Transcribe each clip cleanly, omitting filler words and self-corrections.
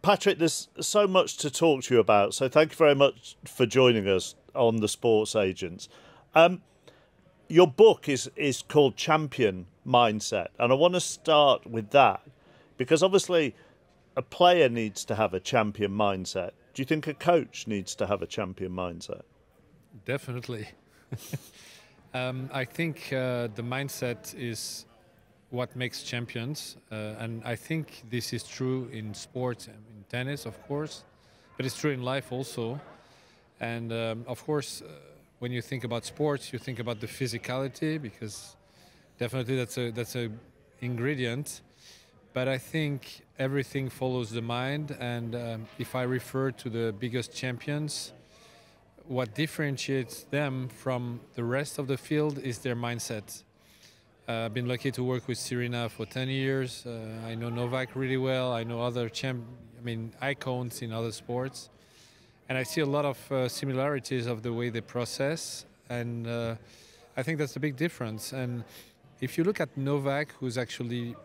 Patrick, there's so much to talk to you about, so thank you very much for joining us on The Sports Agents. Your book is called Champion Mindset, and I want to start with that because obviously a player needs to have a champion mindset. Do you think a coach needs to have a champion mindset? Definitely. I think the mindset is what makes champions, and I think this is true in sports, in tennis, of course, but it's true in life also. And of course, when you think about sports, you think about the physicality because definitely that's a ingredient. But I think everything follows the mind, and if I refer to the biggest champions, what differentiates them from the rest of the field is their mindset. I've been lucky to work with Serena for 10 years. I know Novak really well. I know other icons in other sports. And I see a lot of similarities of the way they process. And I think that's a big difference. And if you look at Novak, who's actually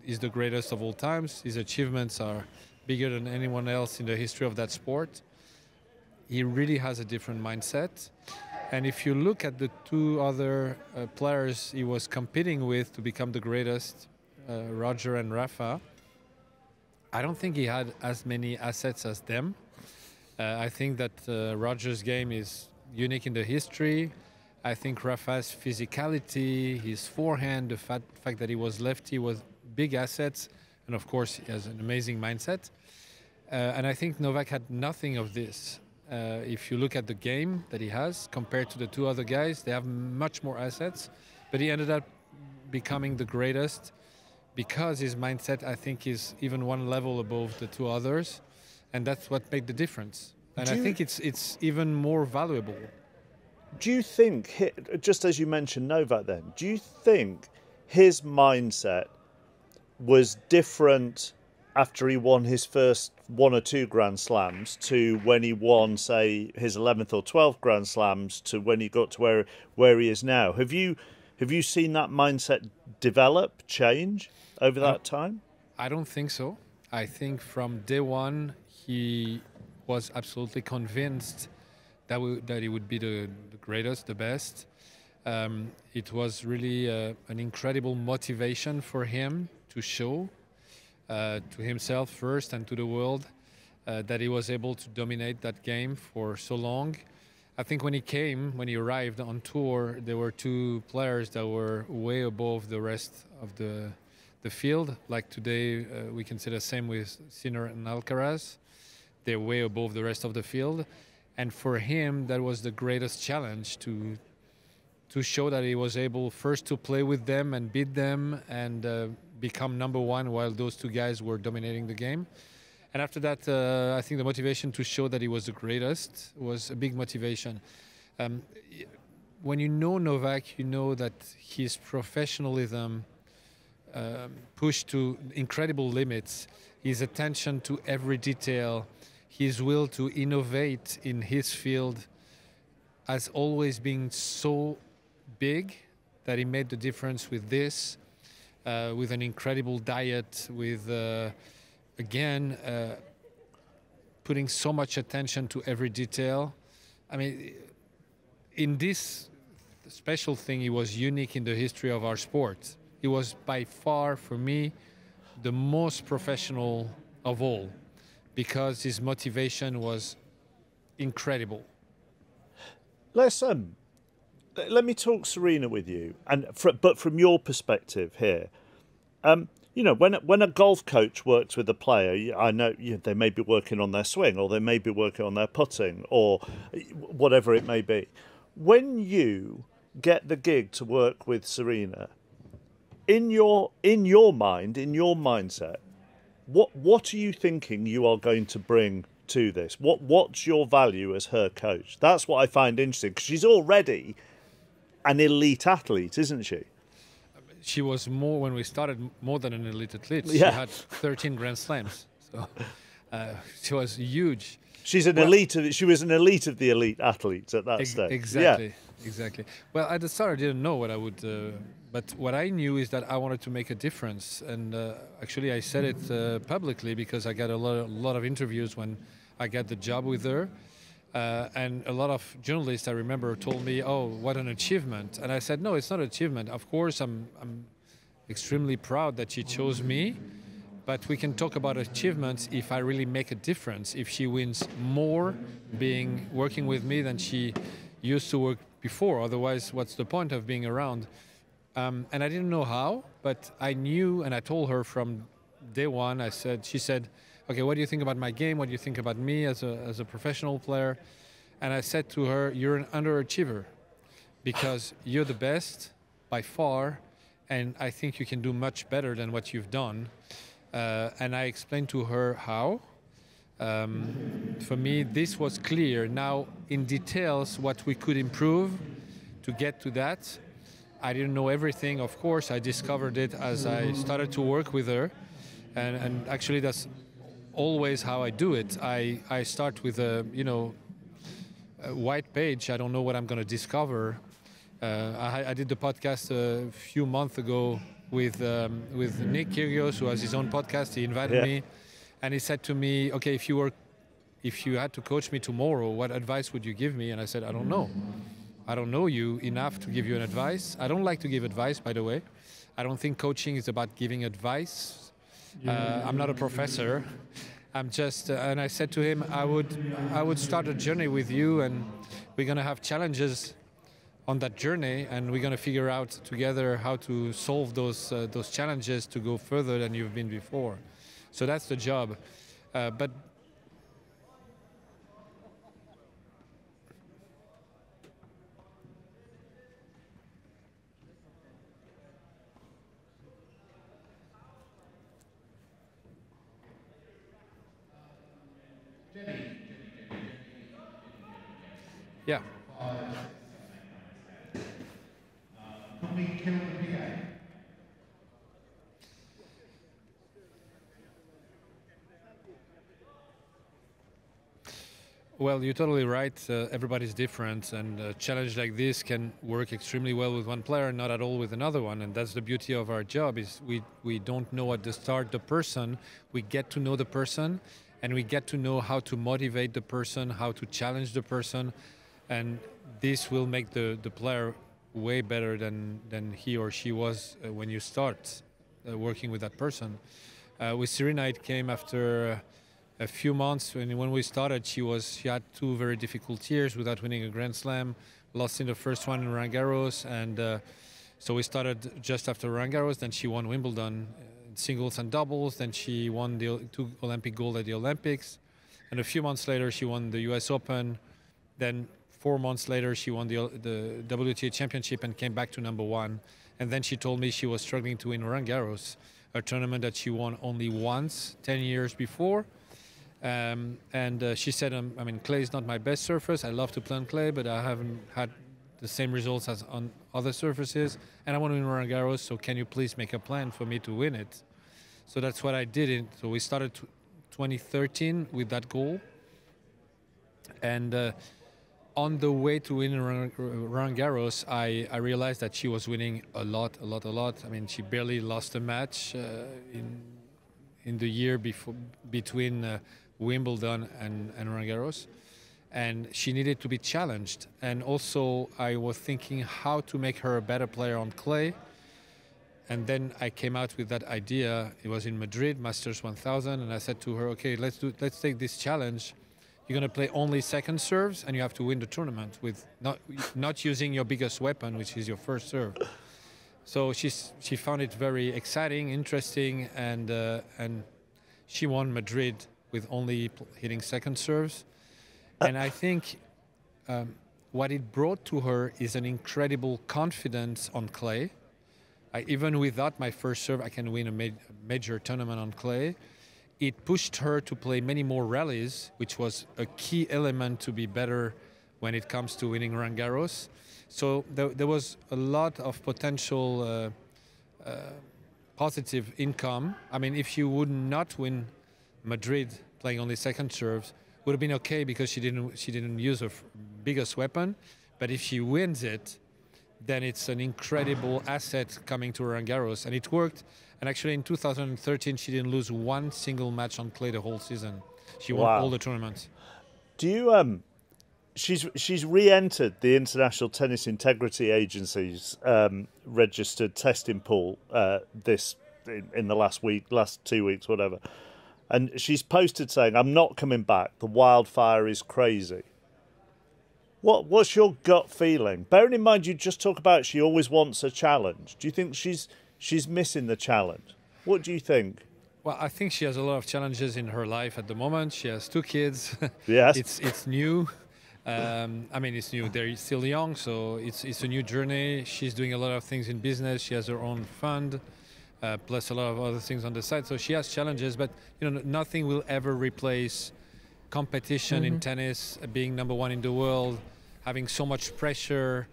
is the greatest of all times, his achievements are bigger than anyone else in the history of that sport. He really has a different mindset. And if you look at the two other players he was competing with to become the greatest, Roger and Rafa, I don't think he had as many assets as them. I think that Roger's game is unique in the history. I think Rafa's physicality, his forehand, the fact that he was lefty was big assets. And of course, he has an amazing mindset. And I think Novak had nothing of this. If you look at the game that he has compared to the two other guys, they have much more assets, but he ended up becoming the greatest because his mindset, I think, is even one level above the two others, and that's what made the difference. And I think it's even more valuable. Do you think, just as you mentioned Novak then, do you think his mindset was different after he won his first one or two Grand Slams to when he won, say, his 11th or 12th Grand Slams to when he got to where he is now? Have you seen that mindset develop, change over that time? I don't think so. I think from day one he was absolutely convinced that he would be the greatest, the best. It was really an incredible motivation for him to show to himself first and to the world that he was able to dominate that game for so long. I think when he arrived on tour, there were two players that were way above the rest of the field. Like today, we can say the same with Sinner and Alcaraz. They're way above the rest of the field. And for him, that was the greatest challenge to show that he was able first to play with them and beat them and become number one while those two guys were dominating the game. And after that, I think the motivation to show that he was the greatest was a big motivation. When you know Novak, you know that his professionalism pushed to incredible limits, his attention to every detail, his will to innovate in his field has always been so big that he made the difference with this. With an incredible diet, with, again, putting so much attention to every detail. I mean, in this special thing, he was unique in the history of our sport. He was by far, for me, the most professional of all because his motivation was incredible. Let me talk Serena with you, but from your perspective here, you know, when a golf coach works with a player, I know they may be working on their swing, or they may be working on their putting, or whatever it may be. When you get the gig to work with Serena, in your mind, in your mindset, what are you thinking you are going to bring to this? What's your value as her coach? That's what I find interesting because she's already an elite athlete, isn't she? She was more, when we started, more than an elite athlete. Yeah. She had 13 Grand Slams. So she was huge. She was an elite of the elite athletes at that stage. Exactly. Yeah. Exactly. Well, at the start, I didn't know what I would, but what I knew is that I wanted to make a difference. And actually, I said it publicly because I got a lot of interviews when I got the job with her. And a lot of journalists, I remember, told me, "Oh, what an achievement!" And I said, "No, it's not an achievement. Of course, I'm extremely proud that she chose me, but we can talk about achievements if I really make a difference. If she wins more working with me than she used to work before. Otherwise, what's the point of being around?" And I didn't know how, but I knew, and I told her from day one. She said, "Okay, what do you think about my game? What do you think about me as a professional player?" And I said to her, "You're an underachiever because you're the best by far, and I think you can do much better than what you've done." And I explained to her how. For me, this was clear. Now, in details, what we could improve to get to that, I didn't know everything, of course. I discovered it as I started to work with her. And actually, that's always how I do it. I start with a white page. I don't know what I'm going to discover. I did the podcast a few months ago with Nick Kyrgios, who has his own podcast. He invited me, and he said to me, "Okay, if you had to coach me tomorrow, what advice would you give me?" And I said, "I don't know. I don't know you enough to give you an advice. I don't like to give advice, by the way. I don't think coaching is about giving advice. I'm not a professor. I'm just." And I said to him, I would start a journey with you, and we're going to have challenges on that journey, and we're going to figure out together how to solve those challenges to go further than you've been before. So that's the job. But yeah. Well, you're totally right. Everybody's different, and a challenge like this can work extremely well with one player, not at all with another one. And that's the beauty of our job: is we don't know at the start the person. We get to know the person, and we get to know how to motivate the person, how to challenge the person, and this will make the player way better than he or she was when you start working with that person. With Serena, it came after a few months. When we started, she had 2 very difficult years without winning a Grand Slam, lost in the first one in Roland Garros, and so we started just after Roland Garros. Then she won Wimbledon in singles and doubles. Then she won the 2 Olympic gold at the Olympics, and a few months later she won the U.S. Open. Then 4 months later she won the WTA Championship and came back to #1. And then she told me she was struggling to win Roland Garros, a tournament that she won only once 10 years before. And she said, clay is not my best surface. I love to play on clay, but I haven't had the same results as on other surfaces. And I want to win Roland Garros, so can you please make a plan for me to win it? So that's what I did. So we started 2013 with that goal. And on the way to win Roland Garros, I realized that she was winning a lot. I mean, she barely lost a match in the year between Wimbledon and Roland Garros, and she needed to be challenged. And also I was thinking how to make her a better player on clay, and then I came out with that idea. It was in Madrid, Masters 1000, and I said to her, "Okay, let's take this challenge. You're going to play only second serves, and you have to win the tournament with not using your biggest weapon, which is your first serve." So she found it very exciting, interesting, and she won Madrid with only hitting second serves. And I think what it brought to her is an incredible confidence on clay. Even without my first serve, I can win a major tournament on clay. It pushed her to play many more rallies, which was a key element to be better when it comes to winning Roland Garros. So there was a lot of potential positive income. I mean, if she would not win Madrid playing only second serves, would have been okay because she didn't use her biggest weapon. But if she wins it, then it's an incredible asset coming to Roland Garros. And it worked. And actually in 2013, she didn't lose one single match on clay the whole season. She won all the tournaments. Do you she's re-entered the International Tennis Integrity Agency's registered testing pool in the last 2 weeks, whatever. And she's posted saying, "I'm not coming back. The wildfire is crazy." What's your gut feeling? Bearing in mind you just talk about she always wants a challenge. Do you think she's missing the challenge? What do you think? Well, I think she has a lot of challenges in her life at the moment. She has 2 kids. Yes. It's new. I mean, it's new. They're still young, so it's a new journey. She's doing a lot of things in business. She has her own fund, plus a lot of other things on the side. So she has challenges, but nothing will ever replace competition in tennis, being number 1 in the world, having so much pressure.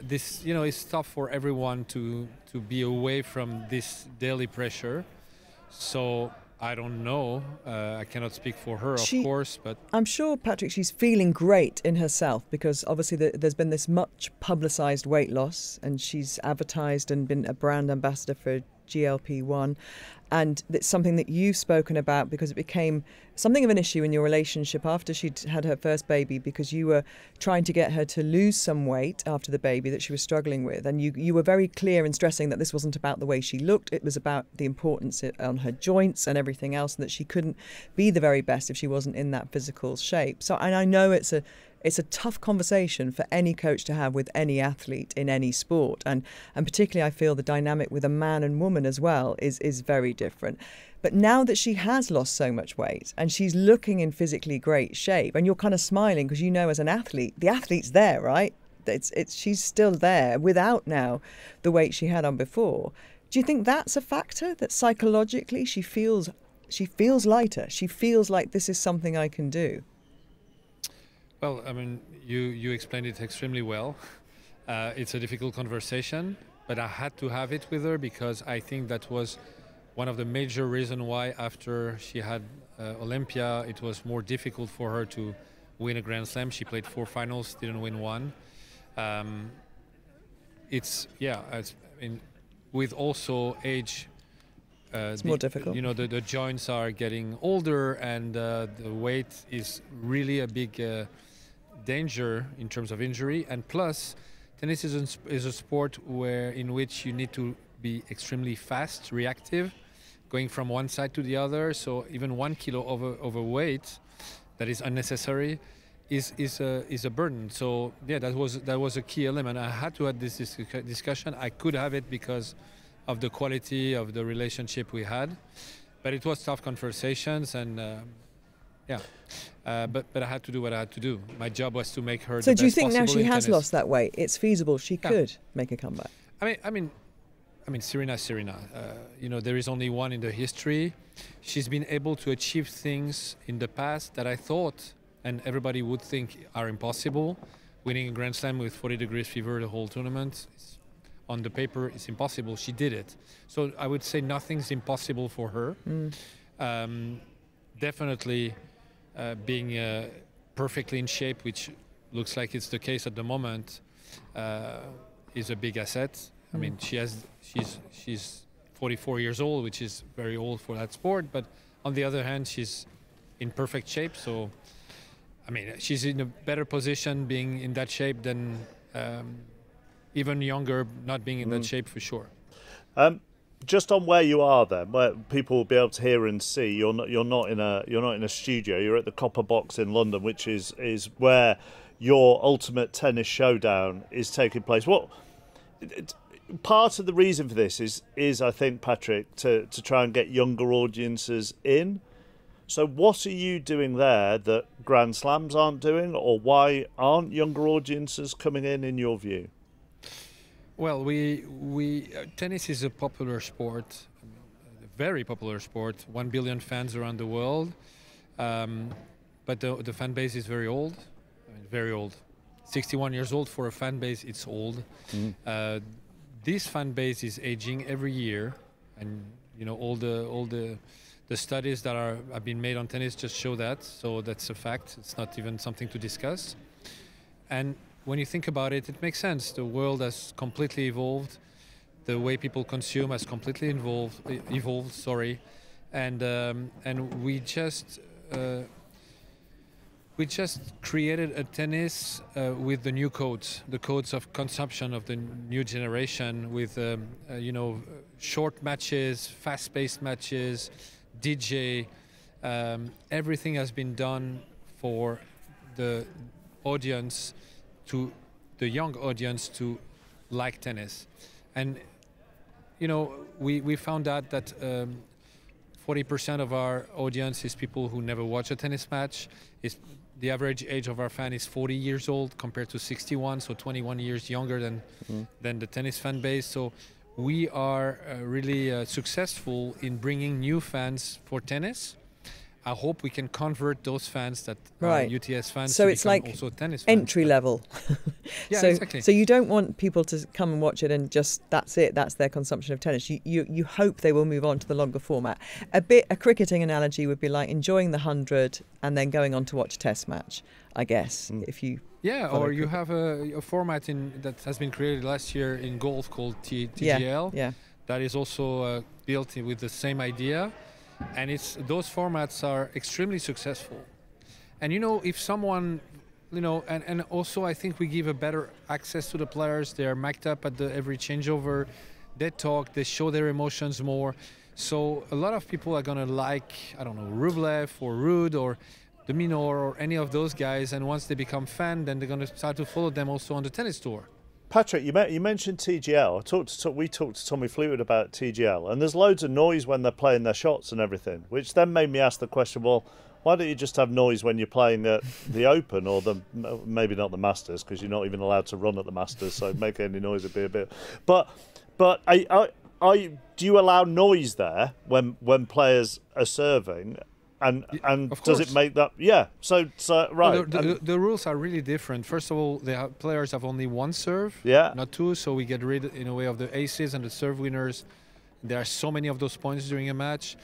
This, it's tough for everyone to be away from this daily pressure. So I don't know. I cannot speak for her, of course, but I'm sure, Patrick, she's feeling great in herself because obviously there's been this much publicised weight loss, and she's advertised and been a brand ambassador for GLP-1, and it's something that you've spoken about because it became something of an issue in your relationship after she'd had her first baby, because you were trying to get her to lose some weight after the baby that she was struggling with, and you were very clear in stressing that this wasn't about the way she looked, it was about the importance on her joints and everything else, and that she couldn't be the very best if she wasn't in that physical shape. So, and I know it's a tough conversation for any coach to have with any athlete in any sport. And particularly I feel the dynamic with a man and woman as well is very different. But now that she has lost so much weight and she's looking in physically great shape, and you're kind of smiling because as an athlete, the athlete's there, right? She's still there without now the weight she had on before. Do you think that's a factor, that psychologically she feels lighter? She feels like this is something I can do? Well, I mean, you explained it extremely well. It's a difficult conversation, but I had to have it with her because I think that was one of the major reasons why after she had Olympia, it was more difficult for her to win a Grand Slam. She played 4 finals, didn't win one. With also age, it's more difficult. The joints are getting older, and the weight is really a big danger in terms of injury. And plus, tennis is a sport in which you need to be extremely fast, reactive, going from one side to the other. So even 1 kilo overweight that is unnecessary is a burden. So yeah, that was a key element. I had to have this discussion. I could have it because of the quality of the relationship we had, but it was tough conversations, and but I had to do what I had to do. My job was to make her. So do you think now she has lost that weight, it's feasible she could make a comeback? I mean, Serena. There is only one in the history. She's been able to achieve things in the past that I thought, and everybody would think, are impossible. Winning a Grand Slam with 40 degrees fever the whole tournament. On the paper, it's impossible. She did it. So I would say nothing's impossible for her. Definitely being perfectly in shape, which looks like it's the case at the moment, is a big asset. I mean, she's 44 years old, which is very old for that sport. But on the other hand, she's in perfect shape. So, I mean, she's in a better position being in that shape than even younger, not being in that shape for sure. Just on where you are, then, where people will be able to hear and see, you're not in a studio. You're at the Copper Box in London, which is where your Ultimate Tennis Showdown is taking place. Part of the reason for this is I think, Patrick, to try and get younger audiences in. So what are you doing there that Grand Slams aren't doing, or why aren't younger audiences coming in your view? Well, tennis is a popular sport, a very popular sport. 1 billion fans around the world, but the fan base is very old. I mean, very old. 61 years old for a fan base, it's old. This fan base is aging every year, and all the studies that have been made on tennis just show that. So that's a fact. It's not even something to discuss. And when you think about it, it makes sense. The world has completely evolved. The way people consume has completely evolved. Sorry, and we just created a tennis with the new codes, the codes of consumption of the new generation, with short matches, fast-paced matches, DJ. Everything has been done for the audience, to the young audience, to like tennis. And we found out that 40% of our audience is people who never watch a tennis match. The average age of our fan is 40 years old compared to 61, so 21 years younger than the tennis fan base. So we are really successful in bringing new fans for tennis. I hope we can convert those fans that are UTS fans so to it's become like also tennis fans. Entry level. Yeah, exactly. So you don't want people to come and watch it and just that's their consumption of tennis. You hope they will move on to the longer format. A cricketing analogy would be like enjoying the 100 and then going on to watch a test match, I guess. If you or you have a format that has been created last year in golf called TGL. Yeah. That is also built with the same idea. And those formats are extremely successful. And if someone, and also I think we give a better access to the players. They are mic'd up at every changeover. They talk, they show their emotions more. So a lot of people are going to like, I don't know, Rublev or Ruud or the Minor or any of those guys. And once they become fan, then they're going to start to follow them also on the tennis tour. Patrick, you mentioned TGL. We talked to Tommy Fleetwood about TGL, and there's loads of noise when they're playing their shots and everything, which then made me ask the question, well, why don't you just have noise when you're playing the Open or maybe not the Masters, because you're not even allowed to run at the Masters, so make any noise would be a bit. But do you allow noise there when players are serving? And does it make that? Yeah. So right. Well, the rules are really different. First of all, players have only one serve, not two. So we get rid, in a way, of the aces and the serve winners. There are so many of those points during a match.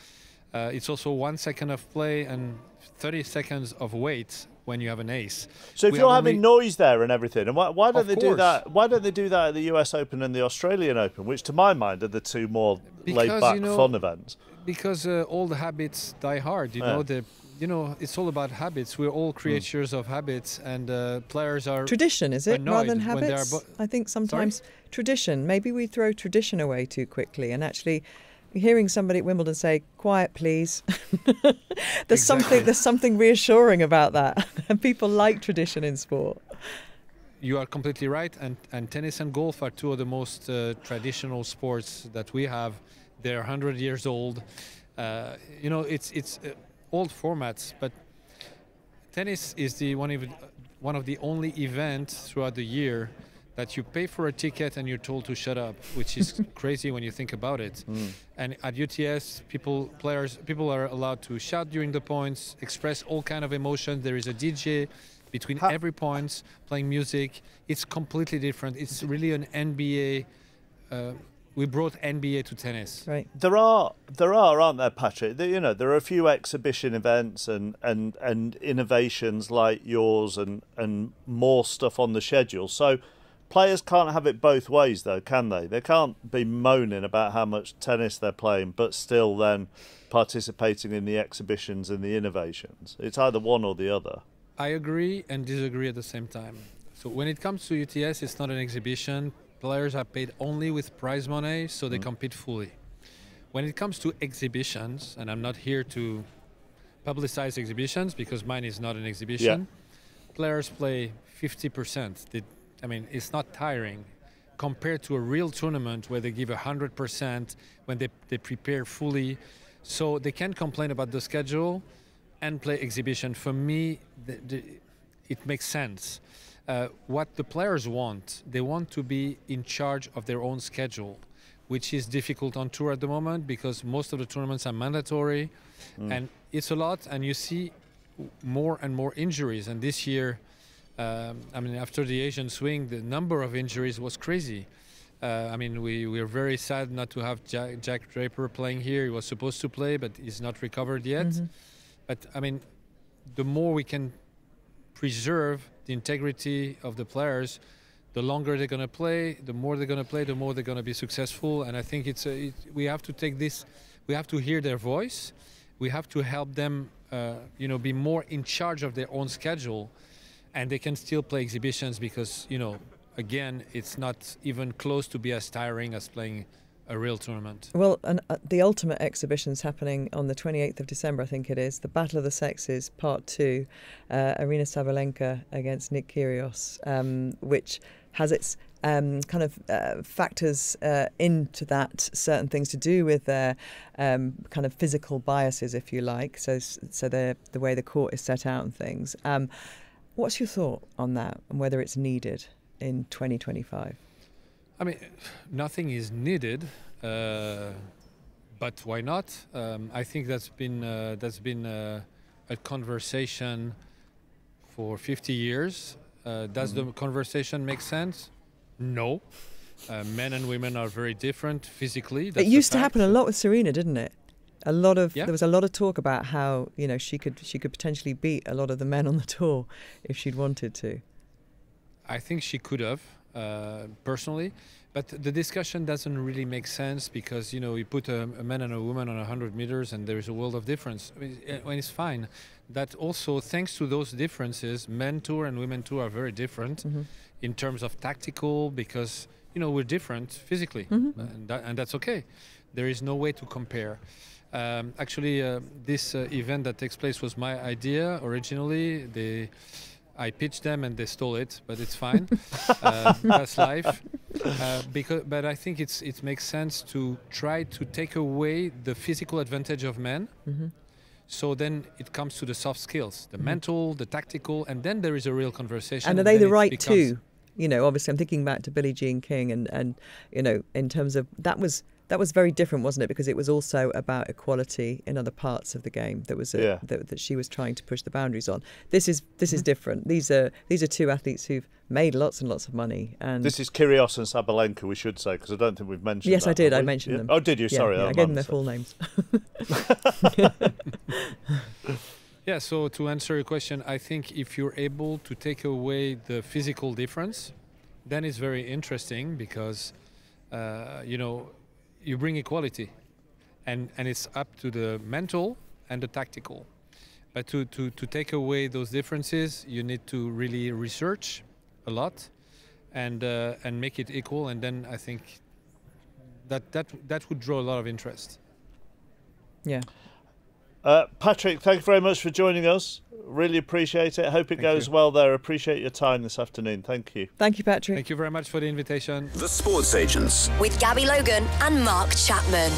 It's also 1 second of play and 30 seconds of wait when you have an ace. So if you're having noise there and everything, and why don't they do that? Why don't they do that at the US Open and the Australian Open, which to my mind are the two more laid-back, fun events? Because all the habits die hard. It's all about habits. We're all creatures of habits, and players are tradition. Is it rather than habits? I think sometimes tradition. Maybe we throw tradition away too quickly, and actually, hearing somebody at Wimbledon say "quiet, please," there's something reassuring about that, and people like tradition in sport. You are completely right, and tennis and golf are two of the most traditional sports that we have. They're 100 years old. It's old formats, but tennis is one of the only events throughout the year that you pay for a ticket and you're told to shut up, which is crazy when you think about it. And at UTS, people are allowed to shout during the points, express all kind of emotions. There is a DJ between every points playing music. It's completely different. It's really an NBA. We brought NBA to tennis. Right. There are, aren't there, Patrick? There are a few exhibition events and innovations like yours and more stuff on the schedule. So players can't have it both ways, though, can they? They can't be moaning about how much tennis they're playing, but still then participating in the exhibitions and the innovations. It's either one or the other. I agree and disagree at the same time. So when it comes to UTS, it's not an exhibition. Players are paid only with prize money, so they compete fully. When it comes to exhibitions, and I'm not here to publicize exhibitions because mine is not an exhibition, players play 50%. It's not tiring compared to a real tournament where they give 100% when they prepare fully. So they can complain about the schedule and play exhibition. For me, it makes sense. What the players want, they want to be in charge of their own schedule, which is difficult on tour at the moment because most of the tournaments are mandatory and it's a lot, and you see more and more injuries. And this year, after the Asian swing, the number of injuries was crazy. We are very sad not to have Jack Draper playing here. He was supposed to play, but he's not recovered yet. But the more we can preserve the integrity of the players, the longer they're going to play, the more they're going to play, the more they're going to be successful. And I think we have to take this, we have to hear their voice, we have to help them, be more in charge of their own schedule, and they can still play exhibitions because, again, it's not even close to be as tiring as playing a real tournament. Well, and the ultimate exhibition's happening on the 28th of December, I think it is. The Battle of the Sexes, Part 2, Aryna Sabalenka against Nick Kyrgios, which has its factors into that, certain things to do with their kind of physical biases, if you like, so the way the court is set out and things. What's your thought on that and whether it's needed in 2025? I mean, nothing is needed, but why not? I think that's been a conversation for 50 years. Does the conversation make sense? No. Men and women are very different physically. That's it used to happen a lot with Serena, didn't it? There was a lot of talk about how she could potentially beat a lot of the men on the tour if she'd wanted to. I think she could have. Personally, but the discussion doesn't really make sense because you put a man and a woman on 100 meters and there is a world of difference. I mean, it's fine. That also, thanks to those differences, men tour and women tour are very different in terms of tactical, because we're different physically, and that's okay. There is no way to compare. Actually, this event that takes place was my idea originally. I pitched them and they stole it, but it's fine. That's life. But I think it makes sense to try to take away the physical advantage of men. So then it comes to the soft skills, the mental, the tactical, and then there is a real conversation. And are they the right two? Obviously I'm thinking back to Billie Jean King and in terms of that was very different, wasn't it? Because it was also about equality in other parts of the game. That she was trying to push the boundaries on. This is different. These are two athletes who've made lots and lots of money. And this is Kyrgios and Sabalenka, we should say, because I don't think we've mentioned. Yes, that, I did. I mentioned them. Oh, did you? Yeah, Sorry, I gave them their full names. Yeah. So to answer your question, I think if you're able to take away the physical difference, then it's very interesting because, you bring equality, and it's up to the mental and the tactical. But to take away those differences, you need to really research a lot and make it equal. And then I think that would draw a lot of interest. Yeah. Patrick, thank you very much for joining us. Really appreciate it. Hope it goes well there. Appreciate your time this afternoon. Thank you. Thank you, Patrick. Thank you very much for the invitation. The Sports Agents with Gabby Logan and Mark Chapman.